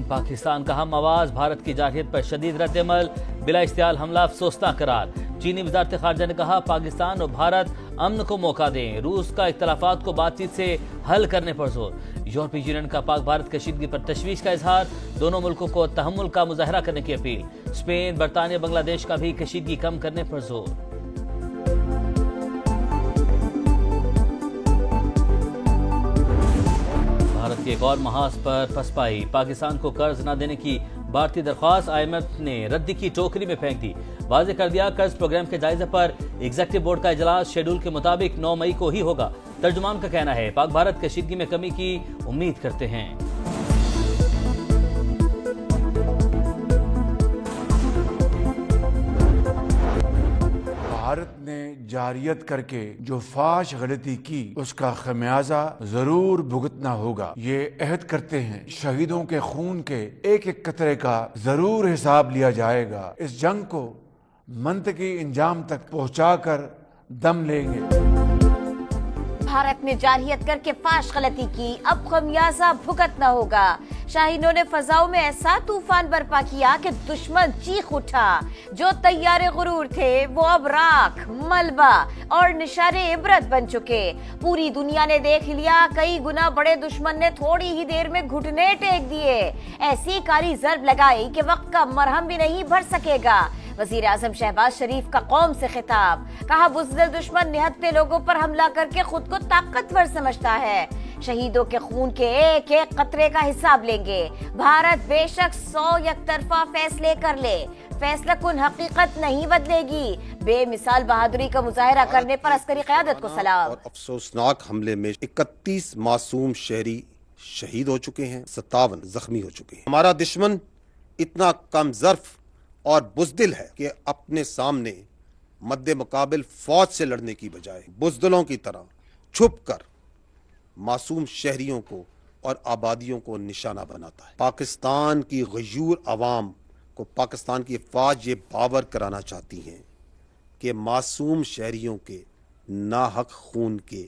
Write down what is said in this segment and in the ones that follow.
पाकिस्तान का हम आवाज, भारत की जारहियत पर शदीद रद्द-ए-अमल, बिला इश्तियाल हमला अफसोसनाक करार। चीनी वजारत खारजा ने कहा पाकिस्तान और भारत अमन को मौका दें, रूस का इख्तलाफात को बातचीत से हल करने पर जोर। यूरोपीय यूनियन का पाक भारत कशीदगी पर तशवीश का इजहार, दोनों मुल्कों को तहम्मुल का मुजाहरा करने की अपील। स्पेन, बरतानिया, बांग्लादेश का भी कशीदगी कम करने पर जोर। भारत के एक और महाज पर पसपाई, पाकिस्तान को कर्ज न देने की भारतीय दरख्वास्त IMF ने रद्दी की टोकरी में फेंक दी। वाज़ेह कर दिया कर्ज प्रोग्राम के जायजे पर एग्जीक्यूटिव बोर्ड का इजलास शेड्यूल के मुताबिक 9 मई को ही होगा। तर्जुमान का कहना है पाक भारत कशीदगी में कमी की उम्मीद करते हैं। भारत ने जारियत करके जो फाश गलती की उसका खमियाजा जरूर भुगतना होगा। ये अहद करते हैं शहीदों के खून के एक एक कतरे का जरूर हिसाब लिया जाएगा। इस जंग को मंतकी इंजाम तक पहुंचाकर दम लेंगे। भारत ने जारहियत करके फाश गलती की, अब खमियाजा भुगतना होगा। शाहीनों ने फजाओं में ऐसा तूफान बर्पा किया कि दुश्मन चीख उठा। जो तैयारे गुरूर थे वो अब राख, मलबा और निशाने इबरत बन चुके। पूरी दुनिया ने देख लिया कई गुना बड़े दुश्मन ने थोड़ी ही देर में घुटने टेक दिए। ऐसी कारी जर्ब लगाई कि वक्त का मरहम भी नहीं भर सकेगा। वजीर आजम शहबाज शरीफ का कौम से खिताब, कहा बुज़दिल दुश्मन निहत्ते लोगों पर हमला करके खुद को ताकतवर समझता है। शहीदों के खून के एक एक कतरे का हिसाब लेंगे। भारत बेशक 100 यकतरफा फैसले कर ले, फैसला कुन हकीकत नहीं बदलेगी। बेमिसाल बहादुरी का मुजाहरा करने पर अस्करी क़यादत को सलाम। और अफसोसनाक हमले में 31 मासूम शहरी शहीद हो चुके हैं, 57 जख्मी हो चुके हैं। हमारा दुश्मन इतना कम ज़र्फ और बुज़दिल है कि अपने सामने मद्दे मुकाबिल फौज से लड़ने की बजाय बुज़दिलों की तरह छुप कर मासूम शहरियों को और आबादियों को निशाना बनाता है। पाकिस्तान की गयूर अवाम को पाकिस्तान की फौज ये बावर कराना चाहती है कि मासूम शहरियों के नाहक खून के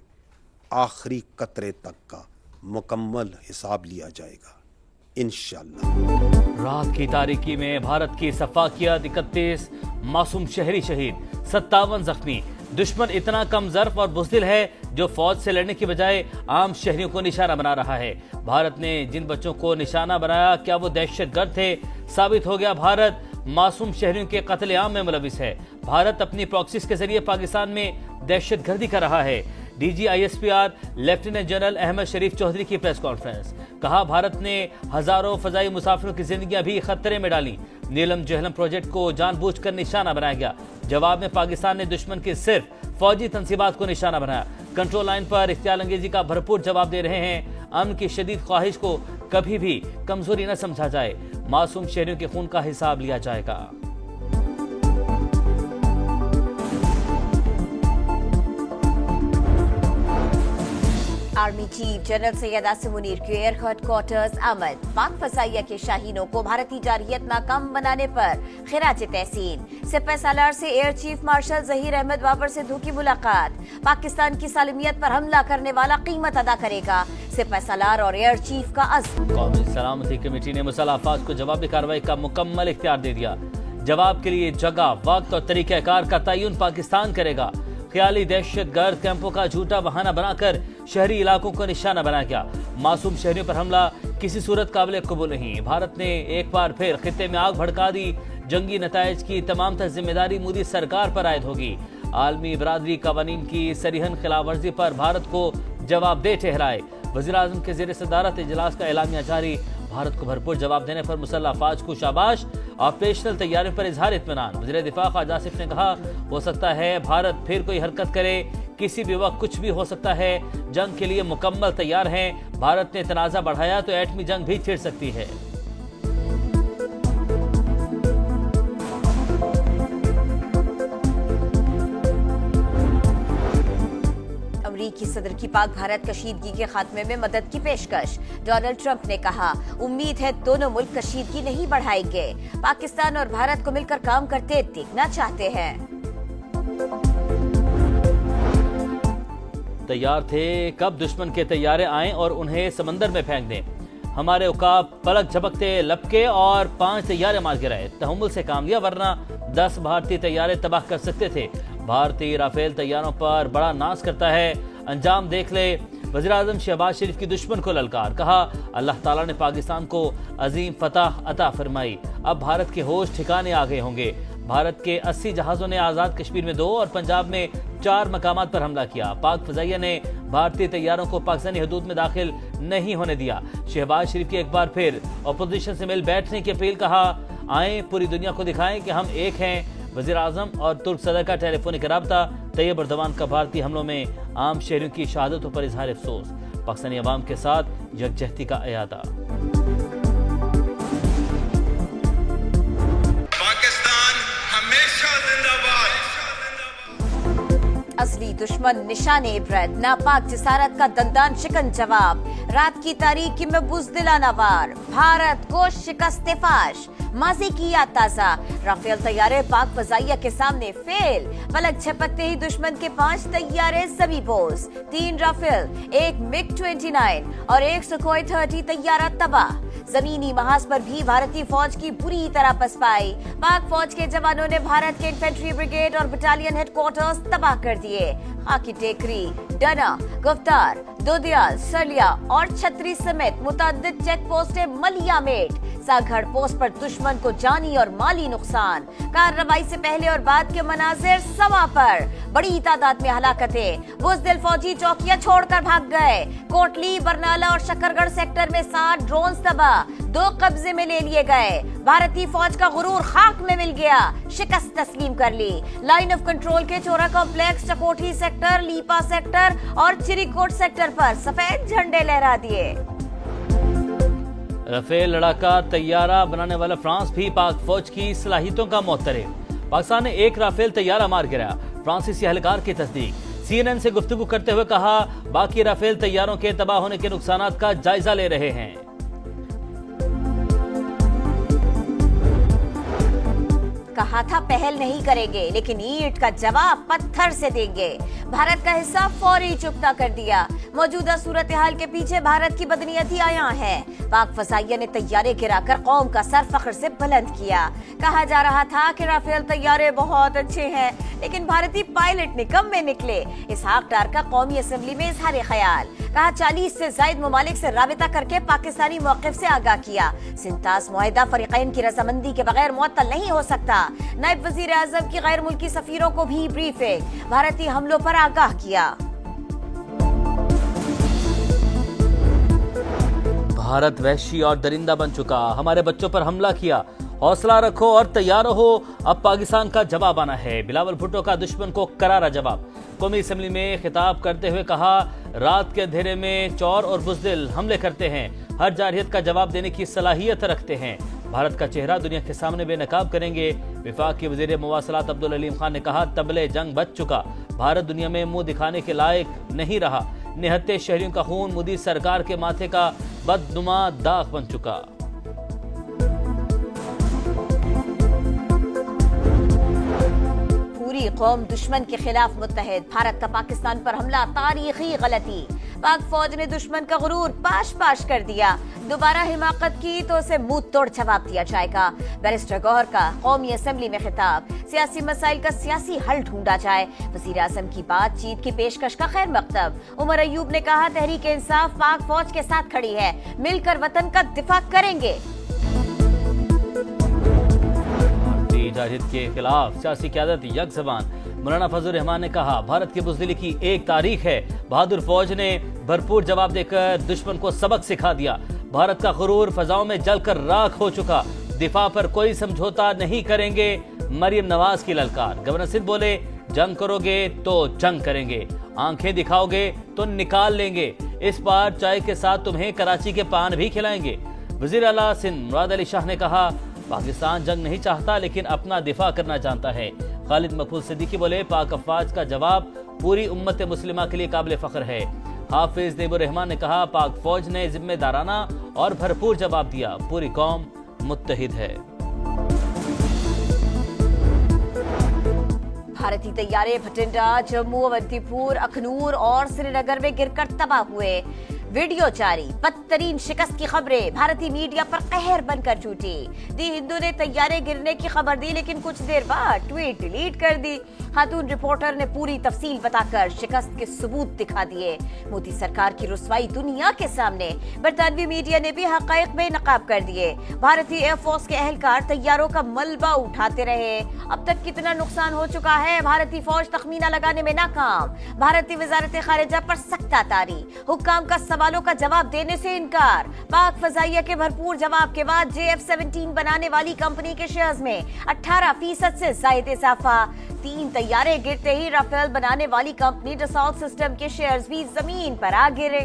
आखिरी कतरे तक का मुकम्मल हिसाब लिया जाएगा इंशाअल्लाह। रात की तारीकी में भारत की सफाकियत, 31 मासूम शहरी शहीद, 57 जख्मी। दुश्मन इतना कम ज़र्फ और बुज़दिल है जो फौज से लड़ने की बजाय आम शहरियों को निशाना बना रहा है। भारत ने जिन बच्चों को निशाना बनाया क्या वो दहशतगर्द थे? साबित हो गया भारत मासूम शहरियों के कत्लेआम में मुलविस है। भारत अपनी प्रॉक्सीज के जरिए पाकिस्तान में दहशतगर्दी कर रहा है। DG ISPR lieutenant general Ahmed Sharif Chaudhry की प्रेस कॉन्फ्रेंस, कहा भारत ने हजारों फजाई मुसाफिरों की जिंदगियां भी खतरे में डाली। नीलम जहलम प्रोजेक्ट को जानबूझकर निशाना बनाया गया। जवाब में पाकिस्तान ने दुश्मन की सिर्फ फौजी तंसीबात को निशाना बनाया। कंट्रोल लाइन पर इख्तियाल अंगेजी का भरपूर जवाब दे रहे हैं। अमन की शदीद ख्वाहिश को कभी भी कमजोरी न समझा जाए। मासूम शहरियों के खून का हिसाब लिया जाएगा। Army chief general Syed Asim Munir के एयर हेडक्वार्टर्स आमद, पाक फसाइया के शाहीनों को भारतीय जारहियत नाकाम बनाने पर खिराज तहसीन। सिपह सालार से air chief marshal Zaheer Ahmed Babar से धू की मुलाकात, पाकिस्तान की सालमियत पर हमला करने वाला कीमत अदा करेगा। सिपह सालार और एयर चीफ का अज़्म। कौमी सलामती कमेटी ने मुसल्लह अफवाज को जवाबी कार्रवाई का मुकम्मल इख्तियार दे दिया। जवाब के लिए जगह, वक्त और तरीक़ाकार का तयन पाकिस्तान करेगा। ख्याली दहशतगर्द कैंपों का झूठा बहाना बनाकर शहरी इलाकों को निशाना बनाया गया। मासूम शहरियों पर हमला किसी सूरत काबिल कबूल नहीं। भारत ने एक बार फिर खित्ते में आग भड़का दी। जंगी नताइज की तमाम तर जिम्मेदारी मोदी सरकार पर आयद होगी। आलमी बरादरी कवानीन की सरीहन खिलाफ वर्जी पर भारत को जवाबदेह ठहराए। वज़ीर आज़म के ज़ेर सदारत इजलास का एलामिया जारी। भारत को भरपूर जवाब देने पर मुसल्लह अफवाज को शाबाश। ऑपरेशनल तैयारी पर इजहार इत्मीनान। वज़ीर दिफा ख्वाजा आसिफ ने कहा हो सकता है भारत फिर कोई हरकत करे, किसी भी वक्त कुछ भी हो सकता है। जंग के लिए मुकम्मल तैयार हैं। भारत ने तनाज़ा बढ़ाया तो एटमी जंग भी छिड़ सकती है। अमरीकी सदर की पाक भारत कशीदगी के खात्मे में मदद की पेशकश। डोनाल्ड ट्रंप ने कहा उम्मीद है दोनों मुल्क कशीदगी नहीं बढ़ाएंगे। पाकिस्तान और भारत को मिलकर काम करते देखना चाहते हैं। तैयार थे, कब दुश्मन के तैयारे आएं और उन्हें समंदर में फेंक दें। हमारे उकाब पलक झपकते लपके और 5 तैयारे मार गिराए। तहम्मुल से काम लिया वरना 10 भारतीय तैयारे तबाह कर सकते थे। भारतीय राफेल तैयारों पर बड़ा नाज करता है, अंजाम देख ले। वज़ीर आज़म शहबाज शरीफ की दुश्मन को ललकार, कहा अल्लाह ताला ने पाकिस्तान को अजीम फतह अता फरमाई। अब भारत के होश ठिकाने आ गए होंगे। भारत के 80 जहाज़ों ने आज़ाद कश्मीर में 2 और पंजाब में 4 मकामात पर हमला किया। पाक फ़ज़ाइया ने भारतीय तैयारों को पाकिस्तानी हदूद में दाखिल नहीं होने दिया। शहबाज शरीफ की एक बार फिर अपोजिशन से मिल बैठने की अपील, कहा आए पूरी दुनिया को दिखाएं कि हम एक हैं। वज़ीर आज़म और तुर्क सदर का टेलीफोनिक राब्ता। तैयब अर्दवान का भारतीय हमलों में आम शहरियों की शहादतों पर इजहार अफसोस। पाकिस्तानी अवाम के साथ यकजहती का अयादा। असली दुश्मन निशाने इबरत, नापाक जसारत का दंदान शिकन जवाब। रात की तारीख में बुज़दिलाना वार, भारत को शिकस्त फाश। माजी की याद ताजा, राफेल तैयारे पाक फजाइया के सामने फेल। पलक झपकते ही दुश्मन के 5 तैयारे जमी पोज। 3 राफेल, 1 MiG-29 और 1 सुखोई 30 तैयारा तबाह। जमीनी महाज पर भी भारतीय फौज की बुरी तरह पसपाई। पाक फौज के जवानों ने भारत के इन्फेंट्री ब्रिगेड और बटालियन हेडक्वार्टर्स तबाह कर दिए। खाकी टेकरी, डना, गुफ्तार, दोदियाल, सरलिया और छतरी समेत मुतअद्दिद चेक पोस्टें मलियामेट। सागढ़ पोस्ट पर दुश्मन को जानी और माली नुकसान। कार्रवाई से पहले और बाद के मनाजिर सवा पर। बड़ी तादाद में हलाकतें। बुज़दिल फौजी चौकियां छोड़कर भाग गए। कोटली, बरनाला और शकरगढ़ सेक्टर में 7 ड्रोन तबाह, 2 कब्जे में ले लिए गए। भारतीय फौज का गुरूर खाक में मिल गया, शिकस्त तस्लीम कर ली। लाइन ऑफ कंट्रोल के चोरा कॉम्प्लेक्स, चकोठी सेक्टर, लीपा सेक्टर और चिरीकोट सेक्टर पर सफेद झंडे लहरा दिए। राफेल लड़ाका तैयारा बनाने वाला फ्रांस भी पाक फौज की सलाहियतों का मोहतरम। पाकिस्तान ने 1 राफेल तैयारा मार गिराया। फ्रांसीसी एहलकार की तस्दीक। CNN से गुफ्तगू करते हुए कहा बाकी राफेल तैयारों के तबाह होने के नुकसानात का जायजा ले रहे हैं। कहा था पहल नहीं करेंगे, लेकिन ईंट का जवाब पत्थर से देंगे। भारत का हिस्सा फौरी चुकता कर दिया। मौजूदा सूरत हाल के पीछे भारत की बदनीयती आया है। पाक फजाइया ने तैयारे गिराकर कौम का सर फख्र से बुलंद किया। कहा जा रहा था कि राफेल तैयारे बहुत अच्छे हैं, लेकिन भारतीय पायलट निकम्मे निकले। इसहाक डार का कौमी असेंबली में इजहार ख्याल। कहा 40 से ज्यादा ममालिक से राबिता करके पाकिस्तानी मौक़िफ़ से आगाह किया। सिंतास मुआहिदा फरीक़ैन की रजामंदी के बगैर मुअत्तल नहीं हो सकता। नायब वज़ीर आज़म की गैर मुल्की सफीरों को भी ब्रीफिंग। भारतीय हमलों पर आगाह किया। भारत वहशी और दरिंदा बन चुका, हमारे बच्चों पर हमला किया। हौसला रखो और तैयार रहो, अब पाकिस्तान का जवाब आना है। बिलावल भुट्टो का दुश्मन को करारा जवाब। कौमी असेंबली में खिताब करते हुए कहा रात के अंधेरे में चौर और बुज़दिल हमले करते हैं, हर जारहियत का जवाब देने की सलाहियत रखते हैं। भारत का चेहरा दुनिया के सामने बेनकाब करेंगे। विफाक के वज़ीर मवासलात अब्दुल अलीम खान ने कहा तबले जंग बच चुका, भारत दुनिया में मुंह दिखाने के लायक नहीं रहा। निहत्ते शहरियों का खून मोदी सरकार के माथे का बदनुमा दाग बन चुका। पूरी कौम दुश्मन के खिलाफ मुत्तहिद। भारत का पाकिस्तान पर हमला तारीखी गलती। पाक फौज ने दुश्मन का गुरूर पाश पाश कर दिया। दोबारा हिमाकत की तो उसे मुंह तोड़ जवाब दिया जाएगा। बैरिस्टर गौहर का कौमी असेंबली में खिताब। सियासी मसाइल का सियासी हल ढूंढा जाए। वज़ीर आज़म की बातचीत की पेशकश का खैर मकतब। उमर अयूब ने कहा तहरीक इंसाफ पाक फौज के साथ खड़ी है, मिलकर वतन का दिफा करेंगे। जाहिद के खिलाफ सियासी क़यादत यक ज़बान। मौलाना फजल रहमान ने कहा भारत की बुज़दिली की एक तारीख है। बहादुर फौज ने भरपूर जवाब देकर दुश्मन को सबक सिखा दिया। भारत का गुरूर फजाओं में जलकर राख हो चुका। दिफा पर कोई समझौता नहीं करेंगे। मरियम नवाज की ललकार। गवर्नर सिंध बोले जंग करोगे तो जंग करेंगे, आंखें दिखाओगे तो निकाल लेंगे। इस बार चाय के साथ तुम्हें कराची के पान भी खिलाएंगे। वज़ीर आला सिंध मुराद अली शाह ने कहा पाकिस्तान जंग नहीं चाहता लेकिन अपना दिफा करना जानता है। खालिद मकबूल सिद्दीकी बोले पाक अफवाज का जवाब पूरी उम्मत मुस्लिमा के लिए काबिल फख्र है। हाफिज नेबुर रहमान ने कहा पाक फौज ने जिम्मेदाराना और भरपूर जवाब दिया, पूरी कौम मुत्तहिद है। भारतीय तैयारे भटिंडा, जम्मू, अवंतीपुर, अखनूर और श्रीनगर में गिरकर तबाह हुए। वीडियो जारी, बदतरीन शिकस्त की खबरें भारतीय मीडिया पर कहर बनकर छूटी। दी हिंदू ने तैयारे गिरने की खबर दी, लेकिन कुछ देर बाद ट्वीट डिलीट कर दी। खातून रिपोर्टर ने पूरी तफसील बताकर शिकस्त के सबूत दिखा दिए। मोदी सरकार की रुसवाई दुनिया के सामने। बरतानवी मीडिया ने भी हकायक में नकाब कर दिए। भारतीय एयरफोर्स के एहलकार तैयारों का मलबा उठाते रहे। अब तक कितना नुकसान हो चुका है, भारतीय फौज तखमीना लगाने में नाकाम। भारतीय वजारत खारिजा पर सख्ता तारी, हुक्काम का सवालों का जवाब देने से इनकार। पाक फजाइया के भरपूर जवाब के बाद JF-17 बनाने वाली कंपनी के शेयर्स में 18% से ज्यादा इजाफा। 3 तैयारे गिरते ही राफेल बनाने वाली कंपनी डसॉल्ट सिस्टम के शेयर्स भी जमीन पर आ गिरे।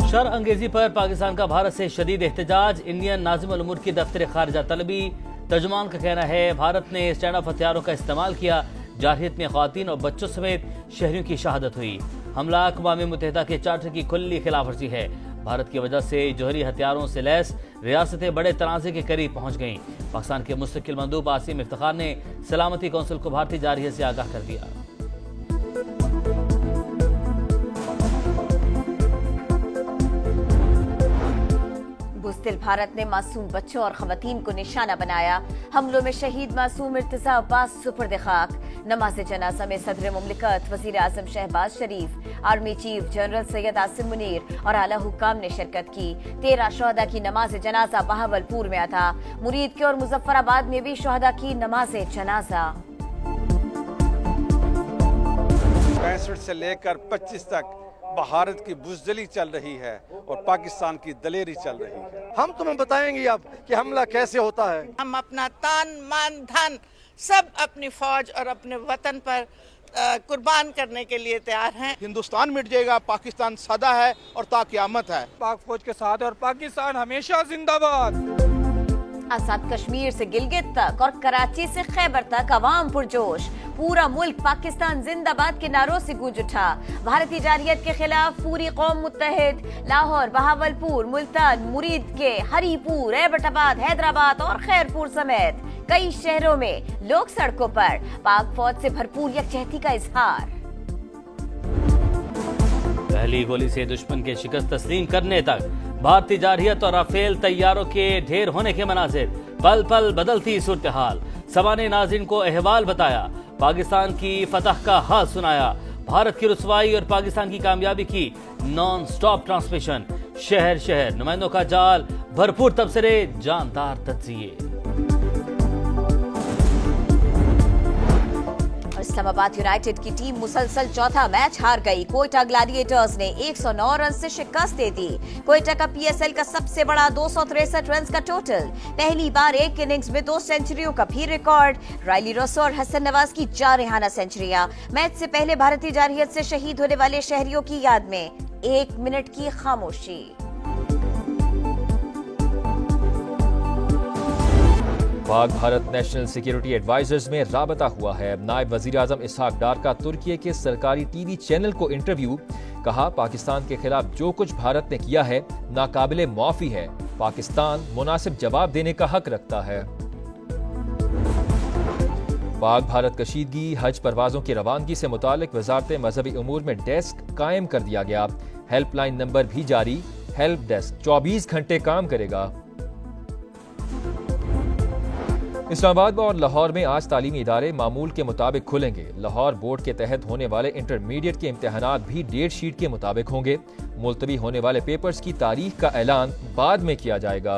शर अंगेजी पर पाकिस्तान का भारत से शदीद एहतजाज, इंडियन नाज़िम अल उमूर की दफ्तर खारजा तलबी। तर्जुमान का कहना है भारत ने स्टैंड ऑफ हथियारों का इस्तेमाल किया, जारहियत में ख़वातीन और बच्चों समेत शहरियों की शहादत हुई। हमला अक़वाम मुत्तहिदा के चार्टर की खुली खिलाफ वर्जी है। भारत की वजह से जौहरी हथियारों से लैस रियासतें बड़े तनाज़े के करीब पहुंच गईं। पाकिस्तान के मुस्तकिल मंदूब आसिम इफ्तिखार ने सलामती कौंसिल को भारतीय जारहियत से आगाह कर दिया। बुज़दिल भारत ने मासूम बच्चों और खवातीन को निशाना बनाया। हमलों में शहीद मासूम इर्तिज़ा अब्बास सुपुर्द खाक। नमाज जनाजा में सदर मुमलिकत, वज़ीर आज़म Shahbaz Sharif, army chief general Syed Asim Munir और आला हुक्काम ने शिरकत की। 13 शहदा की नमाज जनाजा बहावलपुर में था। मुरीद के और मुजफ्फराबाद में भी शहदा की नमाज जनाजा। 65 से लेकर 25 तक भारत की बुज़दिली चल रही है और पाकिस्तान की दलेरी चल रही है। हम तुम्हें बताएंगे अब कि हमला कैसे होता है। हम अपना तान मान धन सब अपनी फौज और अपने वतन पर कुर्बान करने के लिए तैयार हैं। हिंदुस्तान मिट जाएगा, पाकिस्तान सदा है और ता क़यामत है। पाक फौज के साथ है और पाकिस्तान हमेशा जिंदाबाद। आजाद कश्मीर से गिलगित तक और कराची से खैबर तक अवाम पुरजोश। पूरा मुल्क पाकिस्तान जिंदाबाद के नारों से गूंज उठा। भारतीय जारहियत के खिलाफ पूरी कौम मुत्तहिद। लाहौर, बहावलपुर, मुल्तान, मुरीद के हरीपुर, एबटाबाद, हैदराबाद और खैरपुर समेत कई शहरों में लोग सड़कों पर। पाक फौज से भरपूर यकजहती का इजहार। पहली गोली से दुश्मन के शिकस्त तस्लीम करने तक भारतीय जारहियत और राफेल तैयारों के ढेर होने के मनाजिर। पल पल बदलती सूरत हाल। सवाने नाज़रीन को अहवाल बताया, पाकिस्तान की फतह का हाल सुनाया। भारत की रुसवाई और पाकिस्तान की कामयाबी की नॉन स्टॉप ट्रांसमिशन। शहर शहर नुमाइंदों का जाल, भरपूर तबसरे, जानदार तज्जिए। इस्लामाबाद यूनाइटेड की टीम मुसलसल चौथा मैच हार गई। कोयटा ग्लैडिएटर्स ने 109 रन से शिकस्त दे दी। कोयटा का PSL का सबसे बड़ा 263 रन का टोटल। पहली बार एक इनिंग्स में 2 सेंचुरियों का भी रिकॉर्ड। रायली रोसो और हसन नवाज की जारहाना सेंचुरियां। मैच से पहले भारतीय जारहियत से शहीद होने वाले शहरियों की याद में 1 मिनट की खामोशी। Pak Bharat national security advisers में राबता हुआ है। नायब वजीर आजम इसहाक डार का तुर्की के सरकारी TV चैनल को इंटरव्यू। कहा, पाकिस्तान के खिलाफ जो कुछ भारत ने किया है नाकाबिले माफी है। पाकिस्तान मुनासिब जवाब देने का हक रखता है। पाक भारत कशीदगी हज परवाजों की रवानगी से मुतालिक वजारत मजहबी उमूर में डेस्क कायम कर दिया गया। हेल्पलाइन नंबर भी जारी। हेल्प डेस्क 24 घंटे काम करेगा। इस्लामाबाद और लाहौर में आज तालीमी इदारे मामूल के मुताबिक खुलेंगे। लाहौर बोर्ड के तहत होने वाले इंटरमीडिएट के इम्तिहानात भी डेट शीट के मुताबिक होंगे। मुलतवी होने वाले पेपर्स की तारीख का ऐलान बाद में किया जाएगा।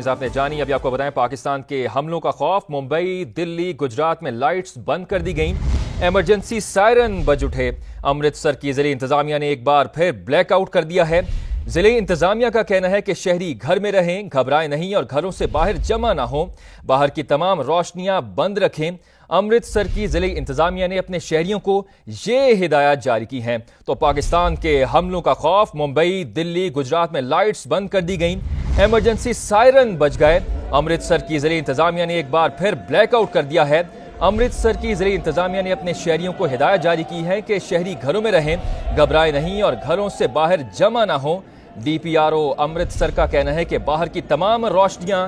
आपने जानी, अभी आपको बताएं, पाकिस्तान के हमलों का खौफ। मुंबई, दिल्ली, गुजरात में लाइट्स बंद कर दी गईं। इमरजेंसी सायरन बज उठे। अमृतसर की जिले इंतजामिया ने एक बार फिर ब्लैकआउट कर दिया है। जिले इंतजामिया का कहना है कि शहरी घर में रहें, घबराएं नहीं और घरों से बाहर जमा ना हो। बाहर की तमाम रोशनियां बंद रखें। अमृतसर की जिले इंतजामिया ने अपने शहरियों को ये हिदायत जारी की हैं। तो पाकिस्तान के हमलों का खौफ। मुंबई, दिल्ली, गुजरात में लाइट्स बंद कर दी गईं। इमरजेंसी सायरन बज गए। अमृतसर की जिले इंतजामिया ने एक बार फिर ब्लैकआउट कर दिया है। अमृतसर की जिले इंतजामिया ने अपने शहरियों को हिदायत जारी की है कि शहरी घरों में रहें, घबराएं नहीं और घरों से बाहर जमा ना हो। DPRO अमृतसर का कहना है कि बाहर की तमाम रोशनियां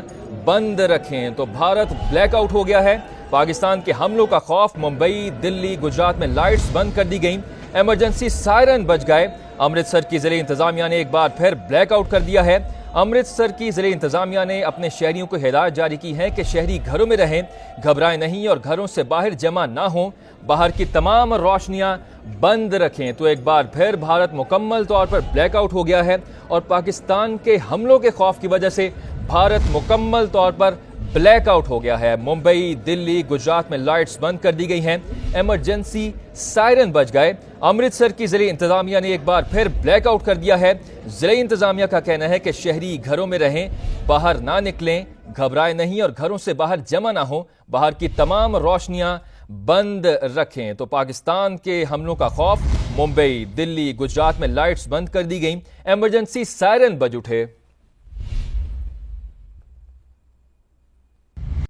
बंद रखें। तो भारत ब्लैकआउट हो गया है। پاکستان کے حملوں کا خوف، ممبئی، دلی، گجرات میں لائٹس بند کر دی گئیں، ایمرجنسی سائرن بج گئے، امرتسر کی ضلعی انتظامیہ نے ایک بار پھر بلیک آؤٹ کر دیا ہے۔ امرتسر کی ضلعی انتظامیہ نے اپنے شہریوں کو ہدایت جاری کی ہے کہ شہری گھروں میں رہیں، گھبرائیں نہیں اور گھروں سے باہر جمع نہ ہوں، باہر کی تمام روشنیاں بند رکھیں۔ تو ایک بار پھر بھارت مکمل طور پر بلیک آؤٹ ہو گیا ہے اور پاکستان کے حملوں کے خوف کی وجہ سے بھارت مکمل طور پر بلیک آؤٹ ہو گیا ہے۔ ممبئی، دلی، گجرات میں لائٹس بند کر دی گئی ہیں، ایمرجنسی سائرن بج گئے۔ امرتسر کی ضلعی انتظامیہ نے ایک بار پھر بلیک آؤٹ کر دیا ہے۔ ضلعی انتظامیہ کا کہنا ہے کہ شہری گھروں میں رہیں، باہر نہ نکلیں، گھبرائیں نہیں اور گھروں سے باہر جمع نہ ہوں، باہر کی تمام روشنیاں بند رکھیں۔ تو پاکستان کے حملوں کا خوف، ممبئی، دلی، گجرات میں لائٹس بند کر دی گئیں، ایمرجنسی سائرن بج اٹھے۔